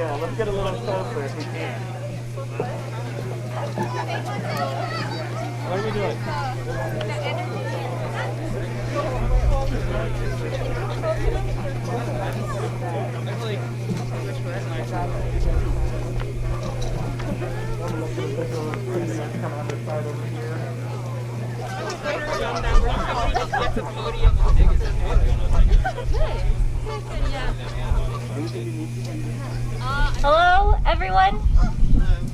Yeah, let's get a little closer if we can. What are we doing? Hello, everyone.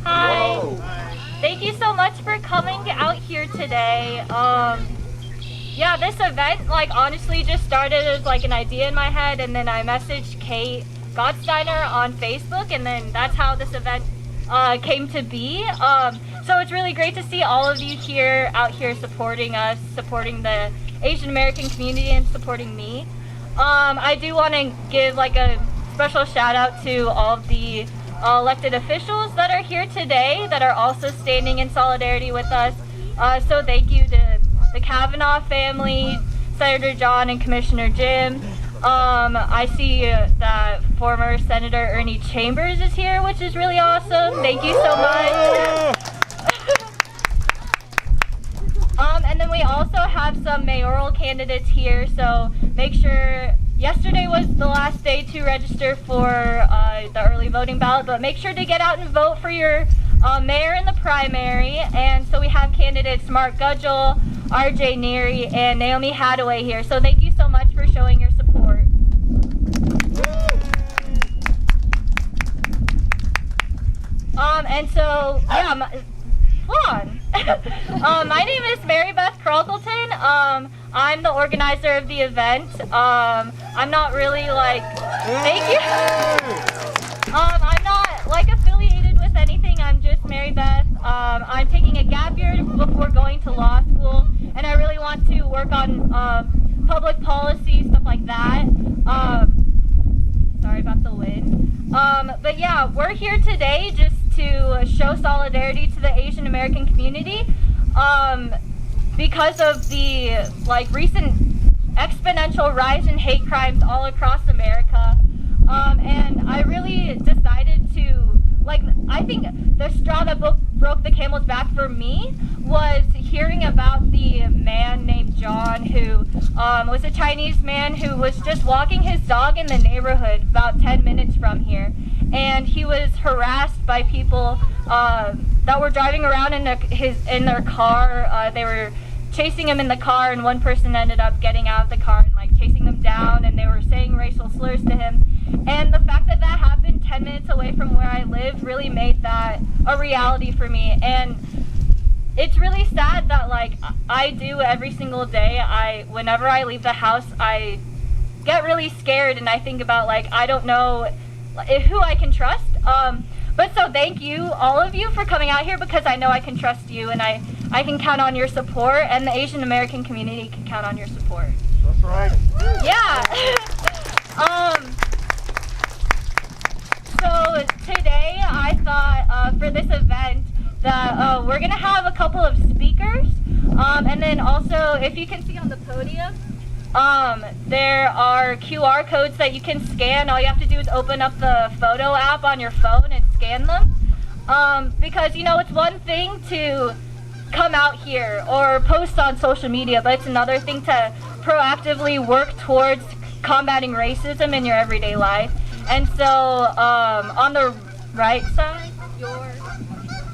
Hi. Hello. Thank you so much for coming out here today. Yeah, this event, honestly just started as, an idea in my head, and then I messaged Kate Gottsteiner on Facebook, and then that's how this event came to be. So it's really great to see all of you here, out here supporting us, supporting the Asian American community, and supporting me. I do want to give, a special shout out to all of the elected officials that are here today that are also standing in solidarity with us. So thank you to the Kavanaugh family, Senator John and Commissioner Jim. I see that former Senator Ernie Chambers is here, which is really awesome. Thank you so much. And then we also have some mayoral candidates here, so make sure. Yesterday was the last day to register for the early voting ballot, but make sure to get out and vote for your mayor in the primary. And so we have candidates Mark Gudgel, RJ Neary, and Naomi Hadaway here. So thank you so much for showing your support. And so, yeah, my name is Mary Beth Crockleton. I'm the organizer of the event. I'm not really thank you. I'm not affiliated with anything. I'm just Mary Beth. I'm taking a gap year before going to law school, and I really want to work on public policy, stuff like that. Sorry about the wind. But yeah, we're here today just to show solidarity to the Asian American community. Because of the recent exponential rise in hate crimes all across America. And I really decided to, I think the straw that broke the camel's back for me was hearing about the man named John who was a Chinese man who was just walking his dog in the neighborhood about 10 minutes from here. And he was harassed by people that were driving around in their car. They were chasing him in the car, and one person ended up getting out of the car and chasing them down, and they were saying racial slurs to him. And the fact that that happened 10 minutes away from where I live really made that a reality for me. And it's really sad that I do every single day. Whenever I leave the house, I get really scared, and I think about I don't know who I can trust. But so thank you, all of you, for coming out here, because I know I can trust you, and I can count on your support, and the Asian American community can count on your support. That's right. Yeah. So today I thought for this event that we're going to have a couple of speakers, and then also, if you can see on the podium, there are QR codes that you can scan. All you have to do is open up the photo app on your phone and scan them. Because, it's one thing to come out here or post on social media, but it's another thing to proactively work towards combating racism in your everyday life. And so, on the right side,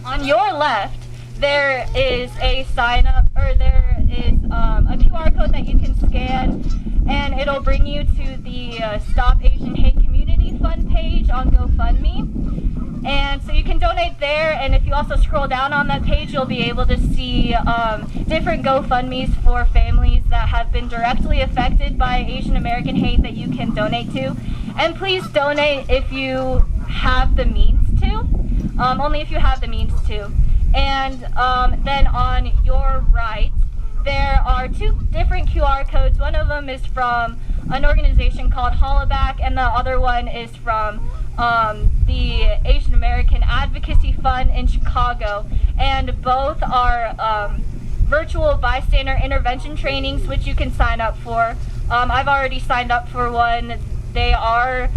on your left, there is a sign up, or there is a QR code that you can scan, and it'll bring you to the Stop Asian Hate Community Fund page on GoFundMe. And so you can donate there, and if you also scroll down on that page, you'll be able to see different GoFundMes for families that have been directly affected by Asian American hate that you can donate to. And please donate if you have the means to, only if you have the means to. And then on your right, there are two different QR codes. One of them is from an organization called Hollaback, and the other one is from the Asian American Advocacy Fund in Chicago. And both are virtual bystander intervention trainings, which you can sign up for. I've already signed up for one. They are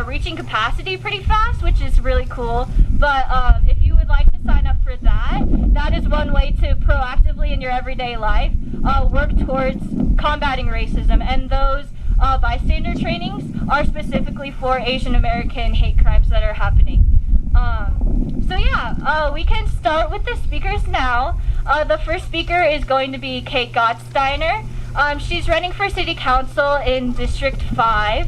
reaching capacity pretty fast, which is really cool. But if you would like to sign up for that, that is one way to proactively in your everyday life work towards combating racism. And those bystander trainings are specifically for Asian American hate crimes that are happening. So yeah, we can start with the speakers now. The first speaker is going to be Kate Gottsteiner. She's running for city council in District 5.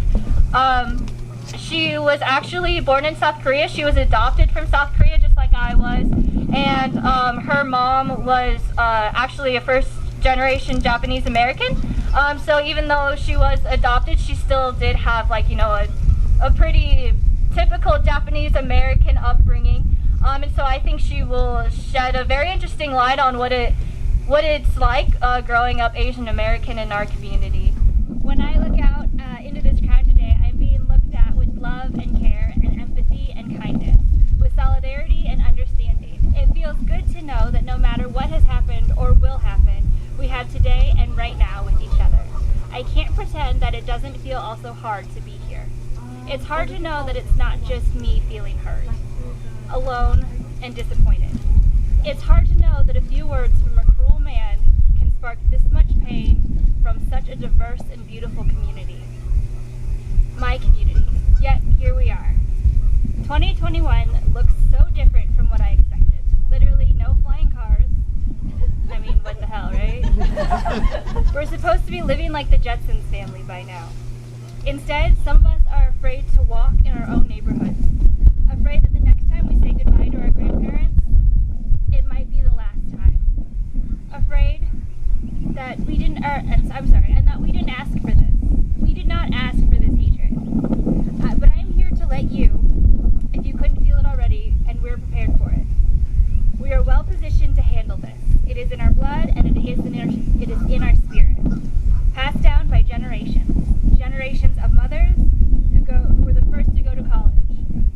She was actually born in South Korea. She was adopted from South Korea just like I was. And her mom was actually a first-generation Japanese American. So even though she was adopted, she still did have, like, you know, a pretty typical Japanese American upbringing. And so I think she will shed a very interesting light on what it's like growing up Asian American in our community. When I look out into this crowd today, I'm being looked at with love and care and empathy and kindness, with solidarity and understanding. It feels good to know that no matter what has happened or will happen, we have today and right now with each other. I can't pretend that it doesn't feel also hard to be here. It's hard to know that it's not just me feeling hurt, alone, and disappointed. It's hard to know that a few words from a cruel man can spark this much pain from such a diverse and beautiful community. My community. Yet here we are. 2021 looks so different from what I expected. Literally no flying cars. I mean, what the hell, right? We're supposed to be living like the Jetsons family by now. Instead, some of us are afraid to walk in our own neighborhoods. Afraid that the next time we say goodbye to our grandparents, it might be the last time. Afraid that we didn't, and that we didn't ask for this. We did not ask for this hatred. But I am here to let you, if you couldn't feel it already, and we're prepared for it. We are well positioned to handle this. It is in our blood, and it is in our spirit. Passed down by generations. Generations of mothers who were the first to go to college.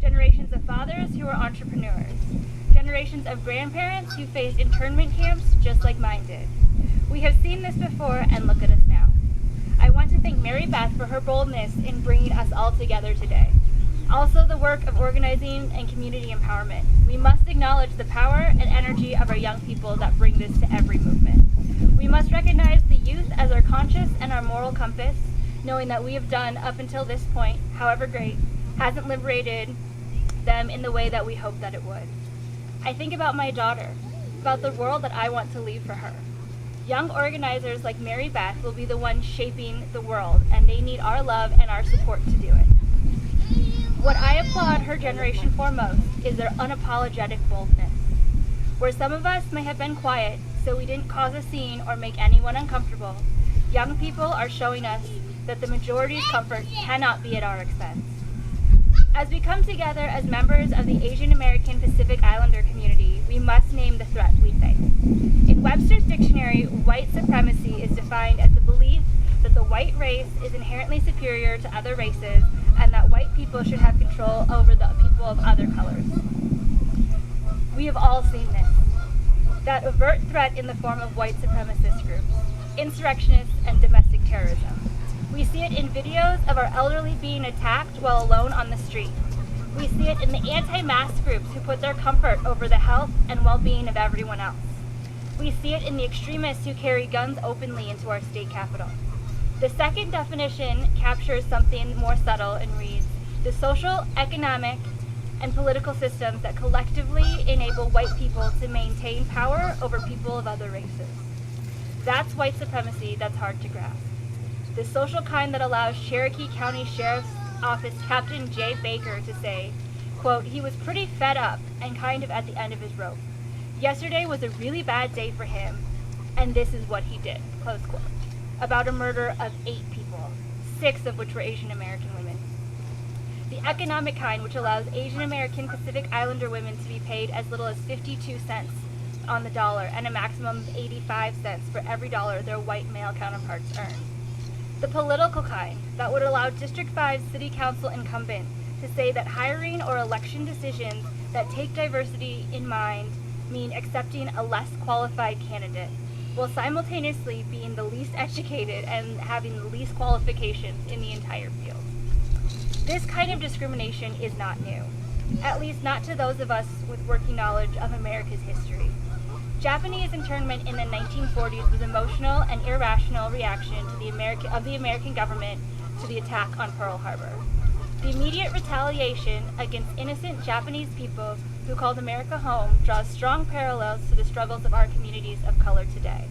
Generations of fathers who were entrepreneurs. Generations of grandparents who faced internment camps just like mine did. We have seen this before, and look at us now. I want to thank Mary Beth for her boldness in bringing us all together today. Also the work of organizing and community empowerment. We must acknowledge the power and energy of our young people that bring this to every movement. We must recognize the youth as our conscience and our moral compass, knowing that we have done up until this point, however great, hasn't liberated them in the way that we hoped that it would. I think about my daughter, about the world that I want to leave for her. Young organizers like Mary Beth will be the ones shaping the world, and they need our love and our support to do it. What I applaud her generation for most is their unapologetic boldness. Where some of us may have been quiet, so we didn't cause a scene or make anyone uncomfortable, young people are showing us that the majority's comfort cannot be at our expense. As we come together as members of the Asian American Pacific Islander community, we must name the threat we face. In Webster's dictionary, white supremacy is defined as the belief that the white race is inherently superior to other races and that white people should have control over the people of other colors. We have all seen this. That overt threat in the form of white supremacist groups, insurrectionists, and domestic terrorism. We see it in videos of our elderly being attacked while alone on the street. We see it in the anti-mask groups who put their comfort over the health and well-being of everyone else. We see it in the extremists who carry guns openly into our state capitol. The second definition captures something more subtle and reads, the social, economic, and political systems that collectively enable white people to maintain power over people of other races. That's white supremacy that's hard to grasp. The social kind that allows Cherokee County Sheriff's Office Captain Jay Baker to say, quote, he was pretty fed up and kind of at the end of his rope. Yesterday was a really bad day for him, and this is what he did, close quote, about a murder of 8 people, 6 of which were Asian American women. The economic kind, which allows Asian American Pacific Islander women to be paid as little as 52 cents on the dollar and a maximum of 85 cents for every dollar their white male counterparts earn. The political kind, that would allow District 5 City Council incumbent to say that hiring or election decisions that take diversity in mind mean accepting a less qualified candidate, while simultaneously being the least educated and having the least qualifications in the entire field. This kind of discrimination is not new, at least not to those of us with working knowledge of America's history. Japanese internment in the 1940s was emotional and irrational reaction to the American government to the attack on Pearl Harbor. The immediate retaliation against innocent Japanese people who called America home draws strong parallels to the struggles of our communities of color today.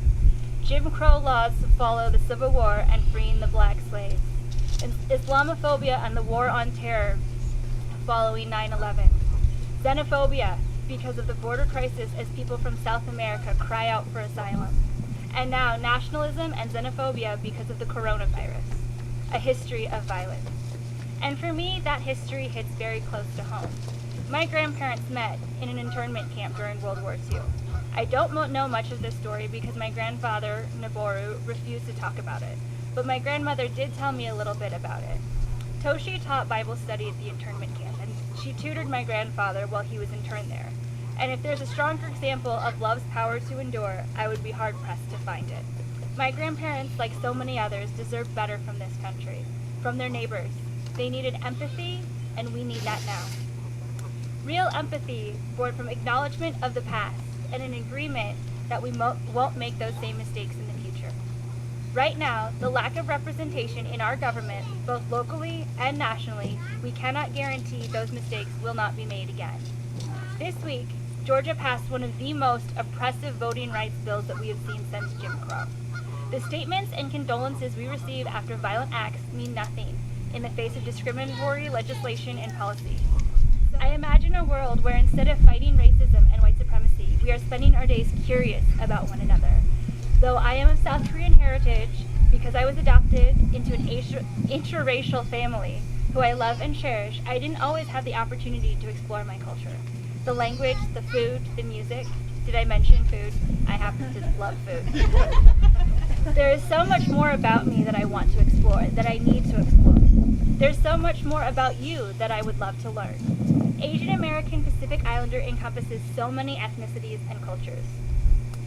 Jim Crow laws follow the Civil War and freeing the black slaves. Islamophobia and the war on terror following 9/11. Xenophobia because of the border crisis as people from South America cry out for asylum. And now nationalism and xenophobia because of the coronavirus. A history of violence. And for me, that history hits very close to home. My grandparents met in an internment camp during World War II. I don't know much of this story because my grandfather, Noboru, refused to talk about it. But my grandmother did tell me a little bit about it. Toshi taught Bible study at the internment camp, and she tutored my grandfather while he was interned there. And if there's a stronger example of love's power to endure, I would be hard-pressed to find it. My grandparents, like so many others, deserve better from this country, from their neighbors. They needed empathy, and we need that now. Real empathy born from acknowledgement of the past and an agreement that we won't make those same mistakes in the future. Right now, the lack of representation in our government, both locally and nationally, we cannot guarantee those mistakes will not be made again. This week, Georgia passed one of the most oppressive voting rights bills that we have seen since Jim Crow. The statements and condolences we receive after violent acts mean nothing in the face of discriminatory legislation and policy. I imagine a world where instead of fighting racism and white supremacy, we are spending our days curious about one another. Though I am of South Korean heritage, because I was adopted into an interracial family who I love and cherish, I didn't always have the opportunity to explore my culture. The language, the food, the music. Did I mention food? I happen to love food. There is so much more about me that I want to explore, that I need to explore. There's so much more about you that I would love to learn. Asian American Pacific Islander encompasses so many ethnicities and cultures.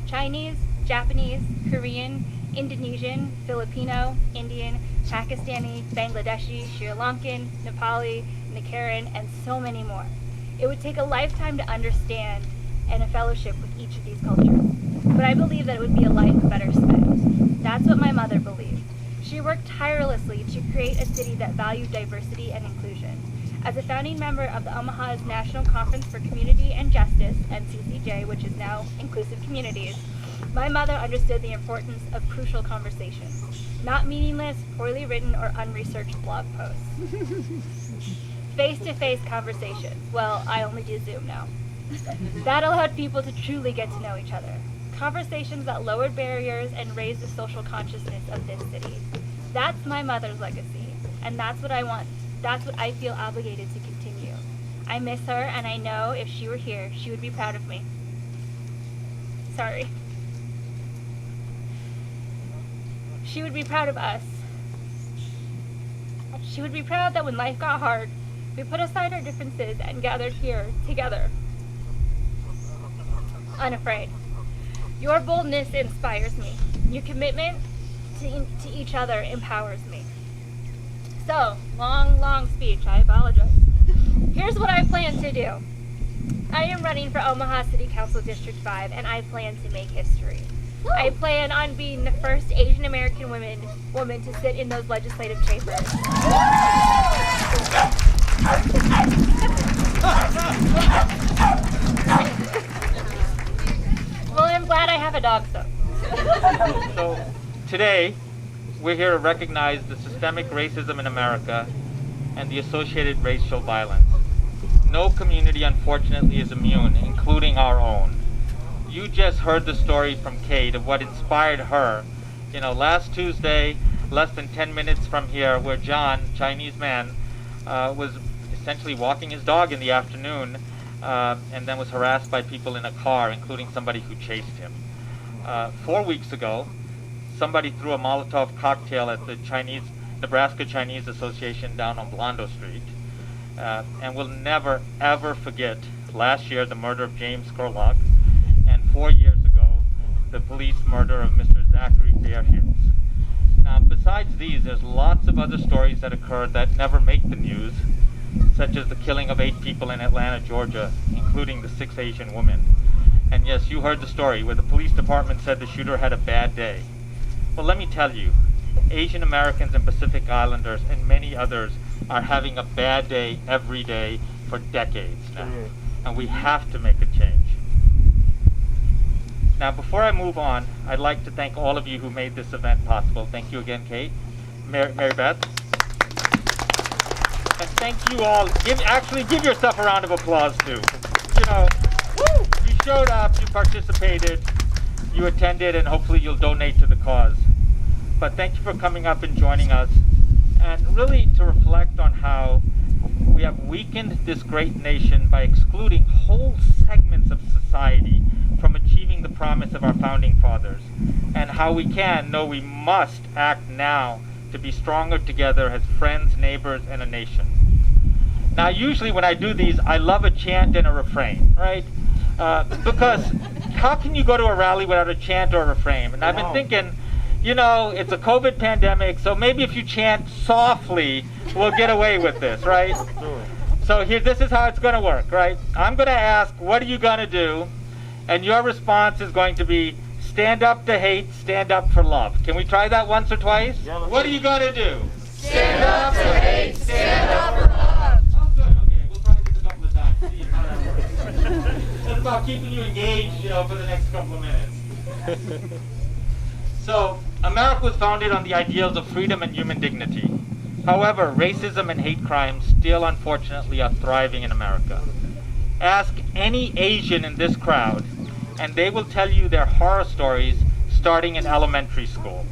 Chinese, Japanese, Korean, Indonesian, Filipino, Indian, Pakistani, Bangladeshi, Sri Lankan, Nepali, Nicaran, and so many more. It would take a lifetime to understand and a fellowship with each of these cultures. But I believe that it would be a life better spent. That's what my mother believed. She worked tirelessly to create a city that valued diversity and inclusion. As a founding member of the Omaha's National Conference for Community and Justice, NCCJ, which is now Inclusive Communities, my mother understood the importance of crucial conversations, not meaningless, poorly written, or unresearched blog posts. Face-to-face conversations. Well, I only do Zoom now. That allowed people to truly get to know each other. Conversations that lowered barriers and raised the social consciousness of this city. That's my mother's legacy, and that's what I want. That's what I feel obligated to continue. I miss her, and I know if she were here, she would be proud of me. Sorry. She would be proud of us. She would be proud that when life got hard, we put aside our differences and gathered here together, unafraid. Your boldness inspires me. Your commitment to each other empowers me. So, long speech, I apologize. Here's what I plan to do. I am running for Omaha City Council District 5, and I plan to make history. I plan on being the first Asian American woman to sit in those legislative chambers. Well, I'm glad I have a dog, so. So today, we're here to recognize the systemic racism in America and the associated racial violence. No community, unfortunately, is immune, including our own. You just heard the story from Kate of what inspired her. You know, last Tuesday, less than 10 minutes from here, where John, Chinese man, was essentially walking his dog in the afternoon and then was harassed by people in a car, including somebody who chased him. 4 weeks ago, somebody threw a Molotov cocktail at the Nebraska Chinese Association down on Blondo Street. And we'll never, ever forget last year the murder of James Skurlock, and 4 years ago the police murder of Mr. Zachary Bearhills. Now, besides these, there's lots of other stories that occurred that never make the news, such as the killing of 8 people in Atlanta, Georgia, including the 6 Asian women. And yes, you heard the story where the police department said the shooter had a bad day. Well, let me tell you, Asian Americans and Pacific Islanders and many others are having a bad day every day for decades now. And we have to make a change. Now, before I move on, I'd like to thank all of you who made this event possible. Thank you again, Kate, Mary Beth. And thank you all. Give yourself a round of applause, too. You know, you showed up, you participated, you attended, and hopefully you'll donate to the cause. But thank you for coming up and joining us, and really to reflect on how we have weakened this great nation by excluding whole segments of society from achieving the promise of our founding fathers, and how we must act now to be stronger together as friends, neighbors, and a nation. Now, usually when I do these, I love a chant and a refrain, right? Because how can you go to a rally without a chant or a refrain? And I've been thinking, you know, it's a COVID pandemic, so maybe if you chant softly, we'll get away with this, right? So here, this is how it's going to work, right? I'm going to ask, what are you going to do? And your response is going to be, stand up to hate, stand up for love. Can we try that once or twice? Yeah, what are you going to do? Stand up to hate, stand up for love. Oh, good. Okay, we'll try this a couple of times. See how that works. It's about keeping you engaged, you know, for the next couple of minutes. So, America was founded on the ideals of freedom and human dignity. However, racism and hate crimes still, unfortunately, are thriving in America. Ask any Asian in this crowd, and they will tell you their horror stories starting in elementary school.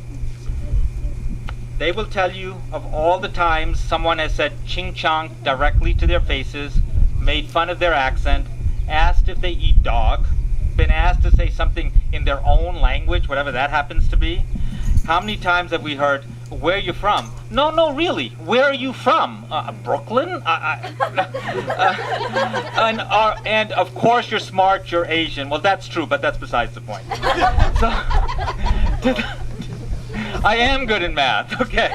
They will tell you of all the times someone has said ching chong directly to their faces, made fun of their accent, asked if they eat dog, been asked to say something in their own language, whatever that happens to be. How many times have we heard, where are you from? No, really, where are you from? Brooklyn? And of course you're smart, you're Asian. Well, that's true, but that's besides the point. So, I am good in math, okay.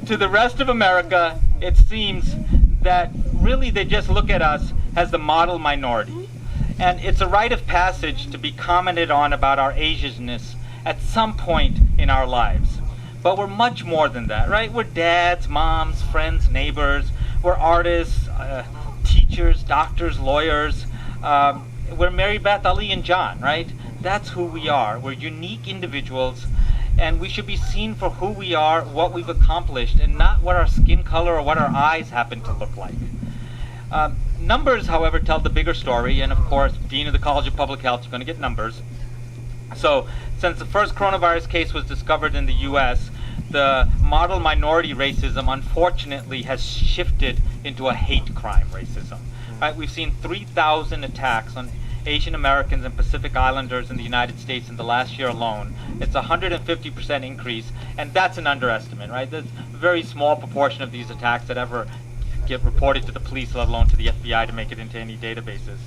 To the rest of America, it seems that really they just look at us as the model minority. And it's a rite of passage to be commented on about our Asianness at some point in our lives. But we're much more than that, right? We're dads, moms, friends, neighbors. We're artists, teachers, doctors, lawyers. We're Mary Beth, Ali, and John, right? That's who we are. We're unique individuals, and we should be seen for who we are, what we've accomplished, and not what our skin color or what our eyes happen to look like. Numbers, however, tell the bigger story, and of course, Dean of the College of Public Health, you're going to get numbers. So, since the first coronavirus case was discovered in the U.S., the model minority racism, unfortunately, has shifted into a hate crime racism. Right? We've seen 3,000 attacks on Asian Americans and Pacific Islanders in the United States in the last year alone. It's a 150% increase, and that's an underestimate, right? There's a very small proportion of these attacks that ever get reported to the police, let alone to the FBI, to make it into any databases.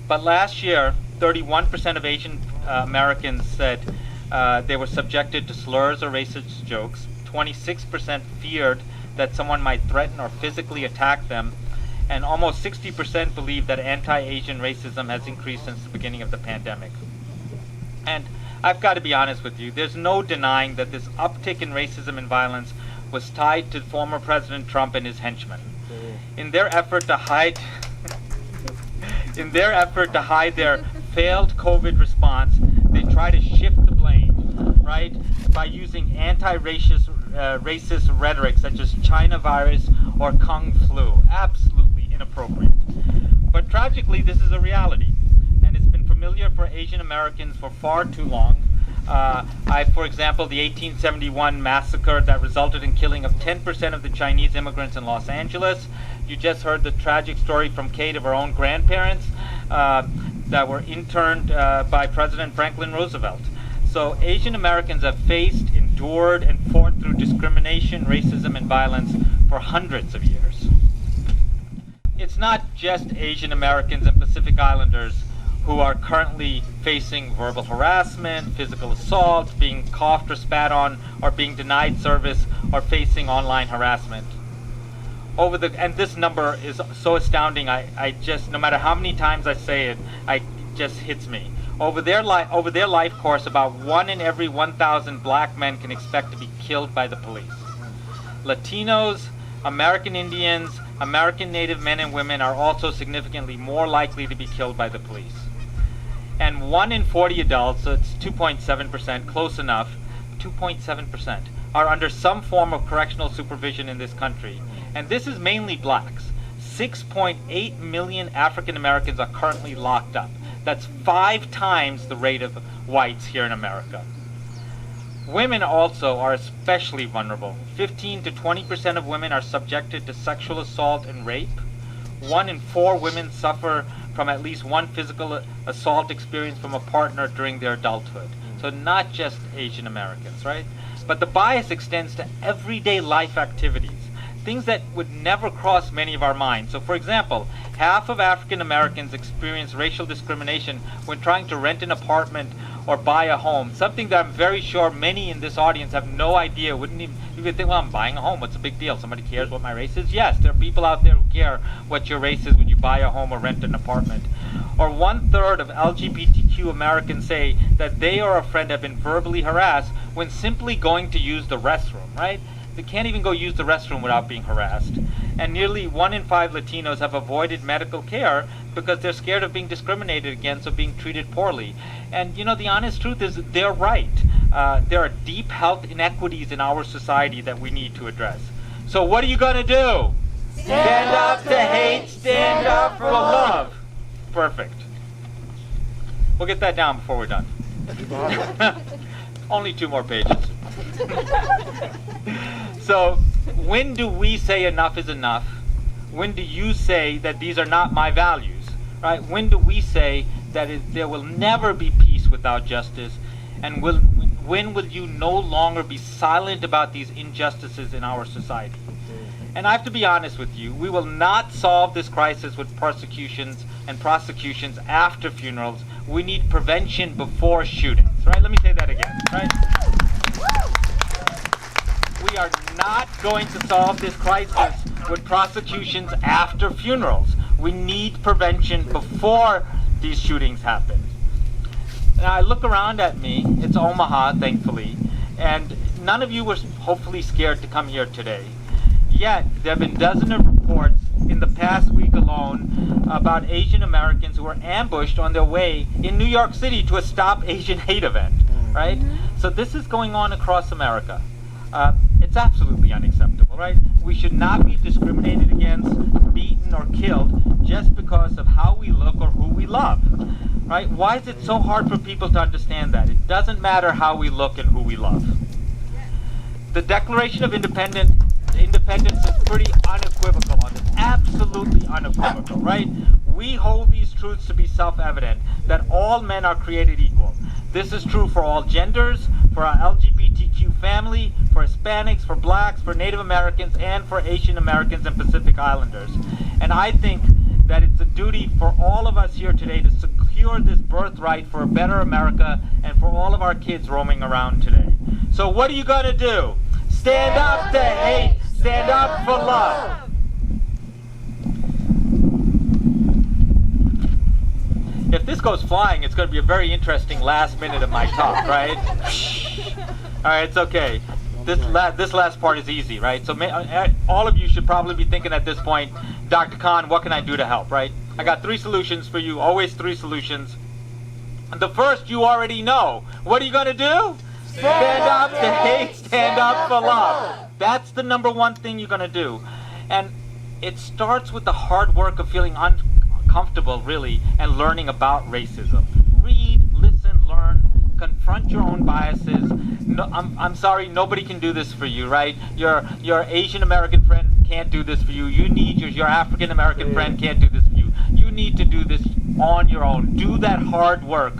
But last year, 31% of Asian Americans said they were subjected to slurs or racist jokes. 26% feared that someone might threaten or physically attack them. And almost 60% believe that anti-Asian racism has increased since the beginning of the pandemic. And I've got to be honest with you, there's no denying that this uptick in racism and violence was tied to former President Trump and his henchmen. In their effort to hide their failed COVID response, they try to shift the blame, right, by using anti-racist racist rhetoric such as China virus or Kung flu. Absolutely inappropriate. But tragically, this is a reality, and it's been familiar for Asian Americans for far too long. For example, the 1871 massacre that resulted in killing of 10% of the Chinese immigrants in Los Angeles. You just heard the tragic story from Kate of her own grandparents that were interned by President Franklin Roosevelt. So Asian Americans have faced, endured, and fought through discrimination, racism, and violence for hundreds of years. It's not just Asian Americans and Pacific Islanders who are currently facing verbal harassment, physical assault, being coughed or spat on, or being denied service, or facing online harassment. And this number is so astounding, I just, no matter how many times I say it, it just hits me. Over their life course, about 1 in every 1,000 black men can expect to be killed by the police. Latinos, American Indians, American Native men and women are also significantly more likely to be killed by the police. And 1 in 40 adults, so it's 2.7%, close enough, 2.7%, are under some form of correctional supervision in this country. And this is mainly blacks. 6.8 million African Americans are currently locked up. That's 5 times the rate of whites here in America. Women also are especially vulnerable. 15 to 20% of women are subjected to sexual assault and rape. 1 in 4 women suffer from at least one physical assault experience from a partner during their adulthood. So not just Asian Americans, right? But the bias extends to everyday life activities, things that would never cross many of our minds. So for example, half of African Americans experience racial discrimination when trying to rent an apartment or buy a home, something that I'm very sure many in this audience have no idea, wouldn't even think, well, I'm buying a home, what's the big deal? Somebody cares what my race is? Yes, there are people out there who care what your race is when you buy a home or rent an apartment. Or 1/3 of LGBTQ Americans say that they or a friend have been verbally harassed when simply going to use the restroom, right? They can't even go use the restroom without being harassed. And nearly 1 in 5 Latinos have avoided medical care because they're scared of being discriminated against or being treated poorly. And you know, the honest truth is they're right. There are deep health inequities in our society that we need to address. So what are you going to do? Stand up to hate, stand up for love. Perfect. We'll get that down before we're done. Only 2 more pages. So, when do we say enough is enough? When do you say that these are not my values? Right? When do we say that there will never be peace without justice? And when will you no longer be silent about these injustices in our society? And I have to be honest with you, we will not solve this crisis with persecutions and prosecutions after funerals. We need prevention before shootings. Right? Let me say that again. Right? We are not going to solve this crisis with prosecutions after funerals. We need prevention before these shootings happen. Now I look around at me, it's Omaha, thankfully, and none of you were hopefully scared to come here today. Yet, there have been dozens of reports in the past week alone about Asian Americans who were ambushed on their way in New York City to a Stop Asian Hate event, right? So this is going on across America. It's absolutely unacceptable, right? We should not be discriminated against, beaten, or killed just because of how we look or who we love, right? Why is it so hard for people to understand that? It doesn't matter how we look and who we love. The Declaration of Independence is pretty unequivocal on this, absolutely unequivocal, right? We hold these truths to be self-evident, that all men are created equal. This is true for all genders, for our LGBTQ family, for Hispanics, for blacks, for Native Americans, and for Asian Americans and Pacific Islanders. And I think that it's a duty for all of us here today to secure this birthright for a better America and for all of our kids roaming around today. So what are you going to do? Stand up to hate, stand up for love. If this goes flying, it's going to be a very interesting last minute of my talk, right? All right, it's okay. This last part is easy, right? So all of you should probably be thinking at this point, Dr. Khan, what can I do to help, right? I got 3 solutions for you, always 3 solutions. The first you already know. What are you going to do? Stand up to hate, stand up for love. That's the number 1 thing you're going to do. And it starts with the hard work of feeling uncomfortable, really, and learning about racism. Read, listen, learn, confront your own biases. No, I'm sorry, nobody can do this for you, right? Your Asian American friend can't do this for you. You need your African American friend can't do this for you. You need to do this on your own. Do that hard work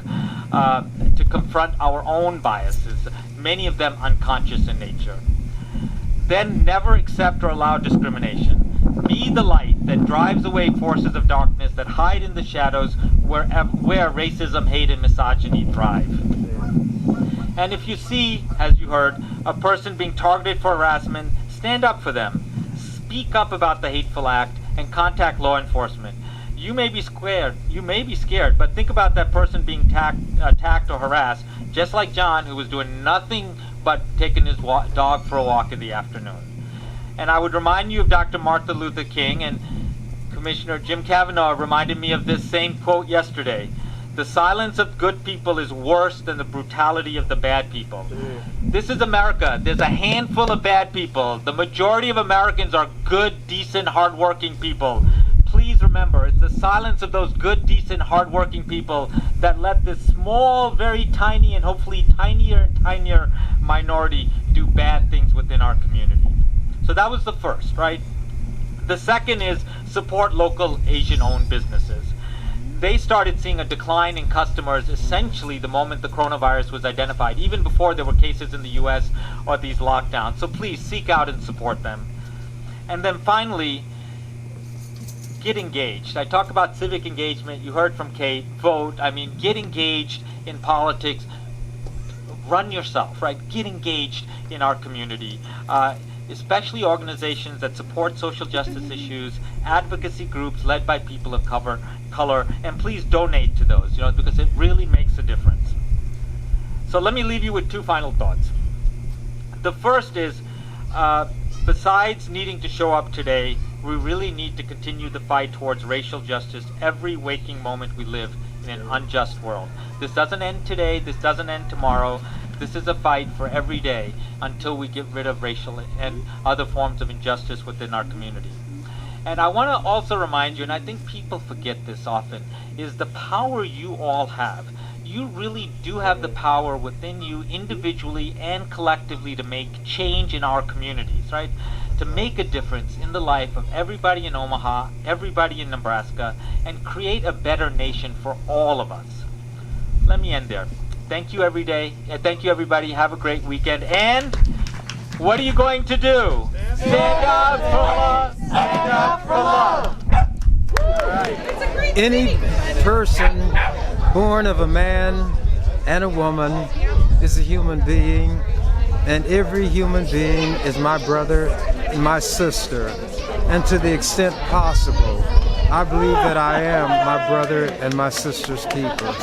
to confront our own biases, many of them unconscious in nature. Then never accept or allow discrimination. Be the light that drives away forces of darkness that hide in the shadows where racism, hate, and misogyny thrive. And if you see, as you heard, a person being targeted for harassment, stand up for them. Speak up about the hateful act and contact law enforcement. You may be scared, but think about that person being attacked or harassed, just like John, who was doing nothing but taking his dog for a walk in the afternoon. And I would remind you of Dr. Martin Luther King, and Commissioner Jim Kavanaugh reminded me of this same quote yesterday. The silence of good people is worse than the brutality of the bad people. This is America. There's a handful of bad people. The majority of Americans are good, decent, hardworking people. Please remember, it's the silence of those good, decent, hardworking people that let this small, very tiny, and hopefully tinier and tinier minority do bad things within our community. So that was the first, right? The second is support local Asian-owned businesses. They started seeing a decline in customers essentially the moment the coronavirus was identified, even before there were cases in the US or these lockdowns. So please seek out and support them. And then finally, get engaged. I talk about civic engagement. You heard from Kate. Vote. I mean, get engaged in politics. Run yourself, right? Get engaged in our community. Especially organizations that support social justice issues, advocacy groups led by people of color, and please donate to those, because it really makes a difference. So let me leave you with two final thoughts. The first is, besides needing to show up today, we really need to continue the fight towards racial justice every waking moment we live in an unjust world. This doesn't end today, this doesn't end tomorrow. This is a fight for every day until we get rid of racial and other forms of injustice within our community. And I want to also remind you, and I think people forget this often, is the power you all have. You really do have the power within you individually and collectively to make change in our communities, right? To make a difference in the life of everybody in Omaha, everybody in Nebraska, and create a better nation for all of us. Let me end there. Thank you Thank you, everybody. Have a great weekend. And what are you going to do? Stand up for love. Stand up for love. Any person born of a man and a woman is a human being, and every human being is my brother and my sister. And to the extent possible, I believe that I am my brother and my sister's keeper.